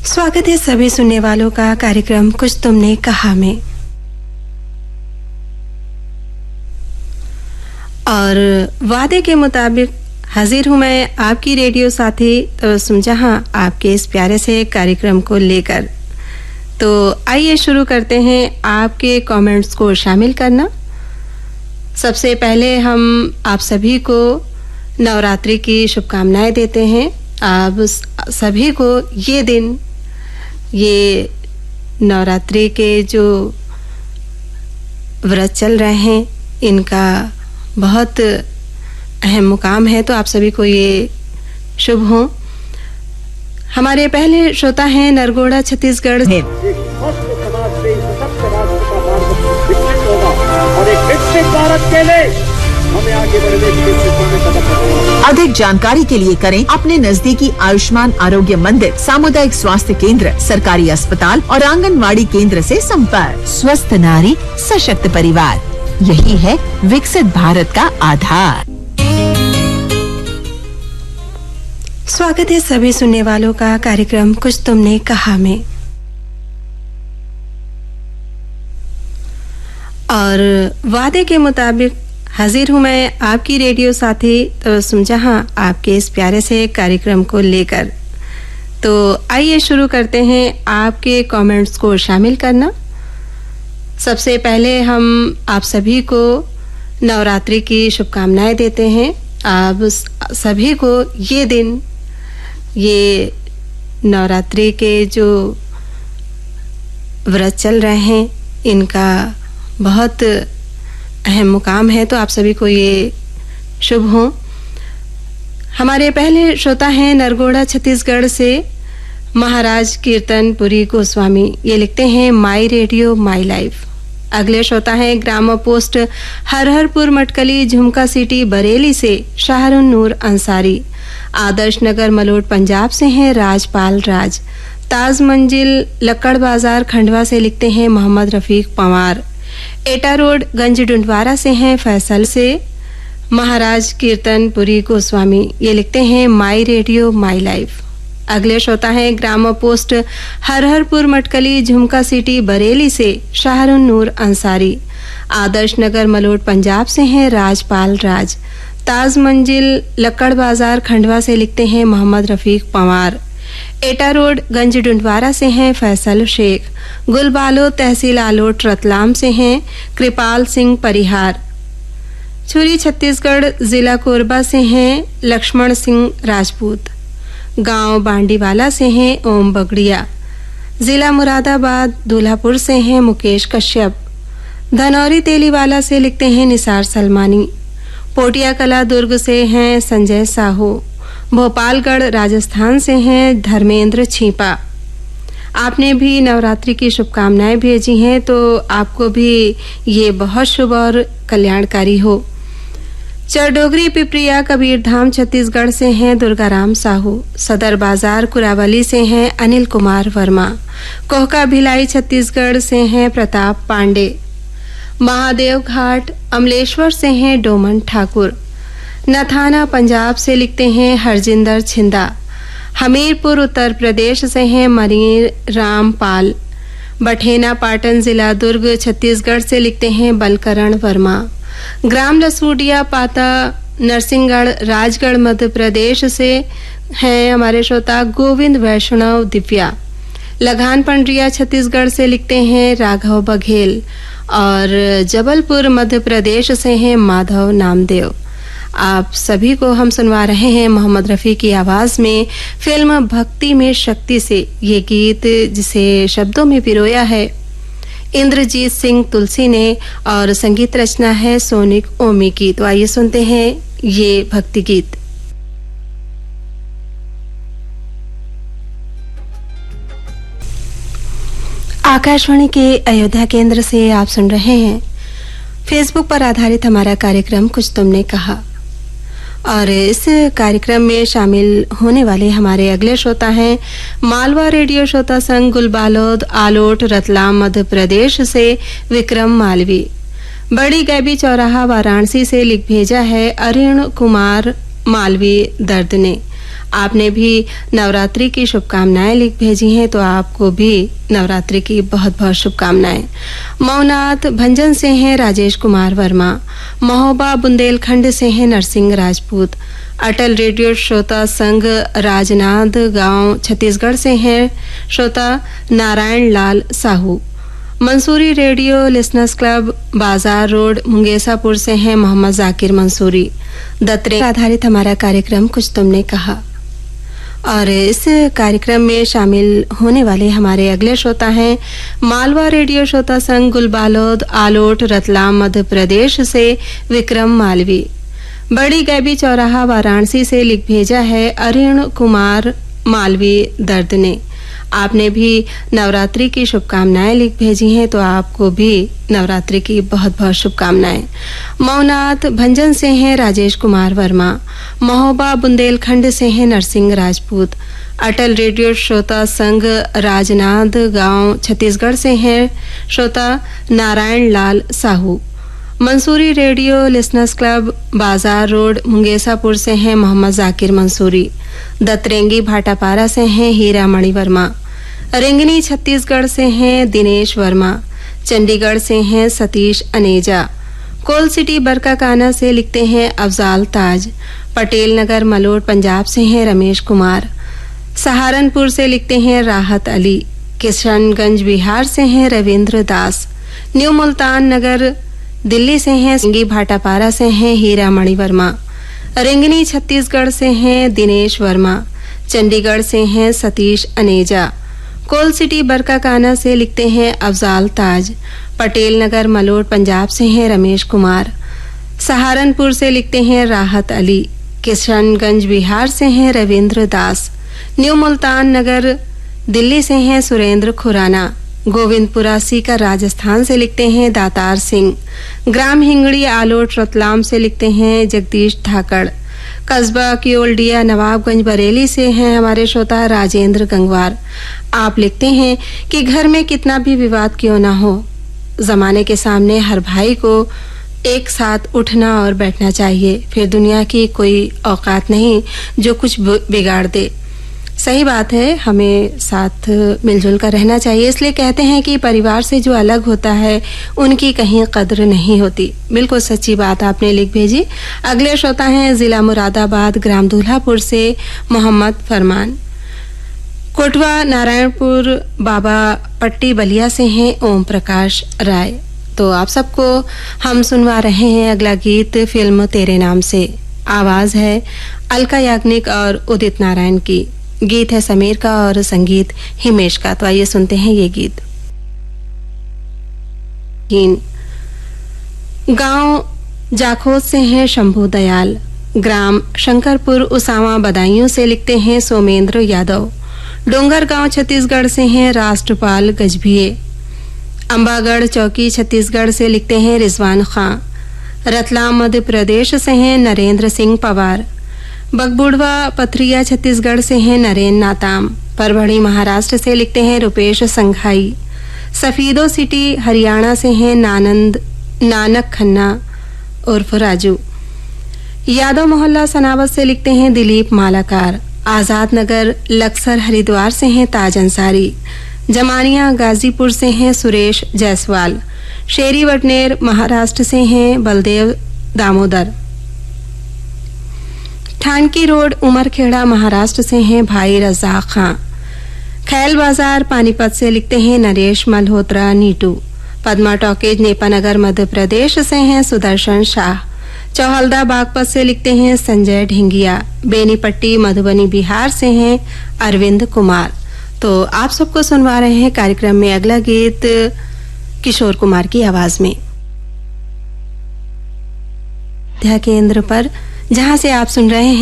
स्वागत है सभी सुनने वालों का कार्यक्रम कुछ तुमने कहा में। और वादे के मुताबिक हाजिर हूं मैं आपकी रेडियो साथी तबस्सुम जहां आपके इस प्यारे से कार्यक्रम को लेकर। तो आइए शुरू करते हैं आपके कमेंट्स को शामिल करना। सबसे पहले हम आप सभी को नवरात्रि की शुभकामनाएं देते हैं। आप सभी को ये दिन, ये नवरात्रि के जो व्रत चल रहे हैं, इनका बहुत अहम मुकाम है, तो आप सभी को ये शुभ हो। हमारे पहले श्रोता हैं नरगोड़ा छत्तीसगढ़ है। अधिक जानकारी के लिए करें अपने नजदीकी आयुष्मान आरोग्य मंदिर, सामुदायिक स्वास्थ्य केंद्र, सरकारी अस्पताल और आंगनवाड़ी केंद्र से संपर्क। स्वस्थ नारी सशक्त परिवार, यही है विकसित भारत का आधार। स्वागत है सभी सुनने वालों का कार्यक्रम कुछ तुमने कहा में। और वादे के मुताबिक हाजिर हूं मैं आपकी रेडियो साथी तबस्सुम जहां आपके इस प्यारे से कार्यक्रम को लेकर। तो आइए शुरू करते हैं आपके कमेंट्स को शामिल करना। सबसे पहले हम आप सभी को नवरात्रि की शुभकामनाएं देते हैं। आप सभी को ये दिन, ये नवरात्रि के जो व्रत चल रहे हैं, इनका बहुत अहम मुकाम है, तो आप सभी को ये शुभ हो। हमारे पहले श्रोता हैं नरगोड़ा छत्तीसगढ़ से महाराज कीर्तनपुरी गोस्वामी। ये लिखते हैं माई रेडियो माई लाइफ। अगले श्रोता हैं ग्राम पोस्ट हरहरपुर मटकली झुमका सिटी बरेली से शाहरुन नूर अंसारी। आदर्श नगर मलोट पंजाब से हैं राजपाल राज। ताज मंजिल लक्कड़ बाजार खंडवा से लिखते हैं मोहम्मद रफीक पंवार। एटा रोड गंज डुंडवारा से हैं फैसल से महाराज कीर्तनपुरी गोस्वामी। ये लिखते हैं माई रेडियो माई लाइफ। अगले श्रोता हैं ग्राम पोस्ट हरहरपुर मटकली झुमका सिटी बरेली से शाहरुन नूर अंसारी। आदर्श नगर मलोट पंजाब से हैं राजपाल राज। ताज मंजिल लक्कड़ बाजार खंडवा से लिखते हैं मोहम्मद रफीक पंवार। एटा रोड गंज डुंडवारा से हैं फैसल शेख। गुलबालो तहसील आलोट रतलाम से हैं कृपाल सिंह परिहार। छुरी छत्तीसगढ़ जिला कोरबा से हैं लक्ष्मण सिंह राजपूत। गांव बांडीवाला से हैं ओम बगड़िया। जिला मुरादाबाद दूल्हापुर से हैं मुकेश कश्यप। धनौरी तेलीवाला से लिखते हैं निसार सलमानी। पोटिया कला दुर्ग से हैं संजय साहू। भोपालगढ़ राजस्थान से हैं धर्मेंद्र छीपा। आपने भी नवरात्रि की शुभकामनाएं भेजी हैं, तो आपको भी ये बहुत शुभ और कल्याणकारी हो। चरडोगरी पिपरिया कबीरधाम छत्तीसगढ़ से हैं दुर्गाराम साहू। सदर बाजार कुरावली से हैं अनिल कुमार वर्मा। कोहका भिलाई छत्तीसगढ़ से हैं प्रताप पांडे। महादेव घाट अमलेश्वर से हैं डोमन ठाकुर। नथाना पंजाब से लिखते हैं हरजिंदर छिंदा। हमीरपुर उत्तर प्रदेश से हैं मरीर रामपाल। बठेना पाटन जिला दुर्ग छत्तीसगढ़ से लिखते हैं बलकरण वर्मा। ग्राम लसूडिया पाता नरसिंहगढ़ राजगढ़ मध्य प्रदेश से हैं हमारे श्रोता गोविंद वैष्णव दिव्या। लगान पंडरिया छत्तीसगढ़ से लिखते हैं राघव बघेल। और जबलपुर मध्य प्रदेश से हैं माधव नामदेव। आप सभी को हम सुनवा रहे हैं मोहम्मद रफ़ी की आवाज में फिल्म भक्ति में शक्ति से ये गीत, जिसे शब्दों में पिरोया है इंद्रजीत सिंह तुलसी ने और संगीत रचना है सोनिक ओमी की। तो आइए सुनते हैं ये भक्ति गीत। आकाशवाणी के अयोध्या केंद्र से आप सुन रहे हैं फेसबुक पर आधारित हमारा कार्यक्रम कुछ तुमने कहा। और इस कार्यक्रम में शामिल होने वाले हमारे अगले श्रोता हैं मालवा रेडियो श्रोता संघ गुलबालोद आलोट रतलाम मध्य प्रदेश से विक्रम मालवी। बड़ी गैबी चौराहा वाराणसी से लिख भेजा है अरुण कुमार मालवी दर्द ने। आपने भी नवरात्रि की शुभकामनाएं लिख भेजी हैं, तो आपको भी नवरात्रि की बहुत बहुत शुभकामनाएं। मौनाथ भंजन से हैं राजेश कुमार वर्मा, महोबा बुंदेलखंड से हैं नरसिंह राजपूत, अटल रेडियो श्रोता संघ राजनांद गांव छत्तीसगढ़ से हैं श्रोता Narayan Lal Sahu, Mansoori radio listeners club बाजार रोड मुंगेसापुर से हैं मोहम्मद जाकिर मंसूरी। दत्तरेंग आधारित हमारा कार्यक्रम कुछ तुमने कहा, और इस कार्यक्रम में शामिल होने वाले हमारे अगले श्रोता हैं मालवा रेडियो श्रोता संघ गुलबालोद आलोट रतलाम मध्य प्रदेश से विक्रम मालवी। बड़ी गैबी चौराहा वाराणसी से लिख भेजा है अरुण कुमार मालवी दर्द ने। आपने भी नवरात्रि की शुभकामनाएं लिख भेजी हैं, तो आपको भी नवरात्रि की बहुत बहुत शुभकामनाएं। मौनाथ भंजन से हैं राजेश कुमार वर्मा, महोबा बुंदेलखंड से हैं नरसिंह राजपूत, अटल रेडियो श्रोता संघ राजनांद गांव छत्तीसगढ़ से हैं श्रोता Narayan Lal Sahu, Mansoori radio listeners club बाजार रोड मुंगेसापुर से हैं मोहम्मद जाकिर मंसूरी। दत्तरेंगी भाटापारा से हैं हीरा मणि वर्मा, रेंगनी छत्तीसगढ़ से हैं दिनेश वर्मा, चंडीगढ़ से हैं सतीश अनेजा, कोल सिटी बरकाकाना से लिखते हैं अफजाल ताज, पटेल नगर मलोट पंजाब से हैं रमेश कुमार, सहारनपुर से लिखते हैं राहत अली, किशनगंज बिहार से हैं रविंद्र दास, न्यू मुल्तान नगर दिल्ली से हैं सिंगी भाटापारा से हैं हीरा मणि वर्मा, रेंगनी छत्तीसगढ़ से हैं दिनेश वर्मा, चंडीगढ़ से हैं सतीश अनेजा, कोल सिटी बरकाकाना से लिखते हैं अफजाल ताज, पटेल नगर मलोट पंजाब से हैं रमेश कुमार, सहारनपुर से लिखते हैं राहत अली, किशनगंज बिहार से हैं रविंद्र दास, न्यू मुल्तान नगर दिल्ली से हैं सुरेंद्र खुराना, गोविंदपुरा सीकर राजस्थान से लिखते हैं दातार सिंह, ग्राम हिंगड़ी आलोट रतलाम से लिखते हैं जगदीश धाकड़, कस्बा कियोलडिया नवाबगंज बरेली से हैं हमारे श्रोता राजेंद्र गंगवार। आप लिखते हैं कि घर में कितना भी विवाद क्यों ना हो, जमाने के सामने हर भाई को एक साथ उठना और बैठना चाहिए, फिर दुनिया की कोई औकात नहीं जो कुछ बिगाड़ दे। सही बात है, हमें साथ मिलजुल कर रहना चाहिए। इसलिए कहते हैं कि परिवार से जो अलग होता है उनकी कहीं कद्र नहीं होती। बिल्कुल सच्ची बात आपने लिख भेजी। अगले श्रोता हैं जिला मुरादाबाद ग्राम दूल्हापुर से मोहम्मद फरमान, कोटवा नारायणपुर बाबा पट्टी बलिया से हैं ओम प्रकाश राय। तो आप सबको हम सुनवा रहे हैं अगला गीत फिल्म तेरे नाम से। आवाज है अलका याग्निक और उदित नारायण की। गीत है समीर का और संगीत हिमेश का। तो आइए सुनते हैं ये गीत। गांव जाखोद से हैं शंभू दयाल, ग्राम शंकरपुर उसावा बदायूं से लिखते हैं सोमेंद्र यादव, डोंगर गांव छत्तीसगढ़ से हैं राष्ट्रपाल गजभिये, अंबागढ़ चौकी छत्तीसगढ़ से लिखते हैं रिजवान खां, रतलाम मध्य प्रदेश से हैं नरेंद्र सिंह पवार, बगबुड़वा पथरिया छत्तीसगढ़ से हैं नरेन नाताम, परभणी महाराष्ट्र से लिखते हैं रुपेश संघाई, सफीदो सिटी हरियाणा से हैं नानक खन्ना उर्फ राजू, यादव मोहल्ला सनावत से लिखते हैं दिलीप मालाकार, आजाद नगर लक्सर हरिद्वार से हैं ताज अंसारी, जमानिया गाजीपुर से हैं सुरेश जायसवाल, शेरी वटनेर महाराष्ट्र से हैं बलदेव दामोदर, ठानकी रोड उमरखेड़ा महाराष्ट्र से हैं भाई रजाक खां, खैल बाजार पानीपत से लिखते हैं नरेश मल्होत्रा नीटू, पद्मा टॉकेज नेपानगर मध्य प्रदेश से हैं सुदर्शन शाह, चौहल्दा बागपत से लिखते हैं संजय ढिंगिया, बेनीपट्टी मधुबनी बिहार से हैं अरविंद कुमार। तो आप सबको सुनवा रहे हैं कार्यक्रम में अगला गीत किशोर कुमार की आवाज में। केंद्र पर जहां से आप सुन रहे हैं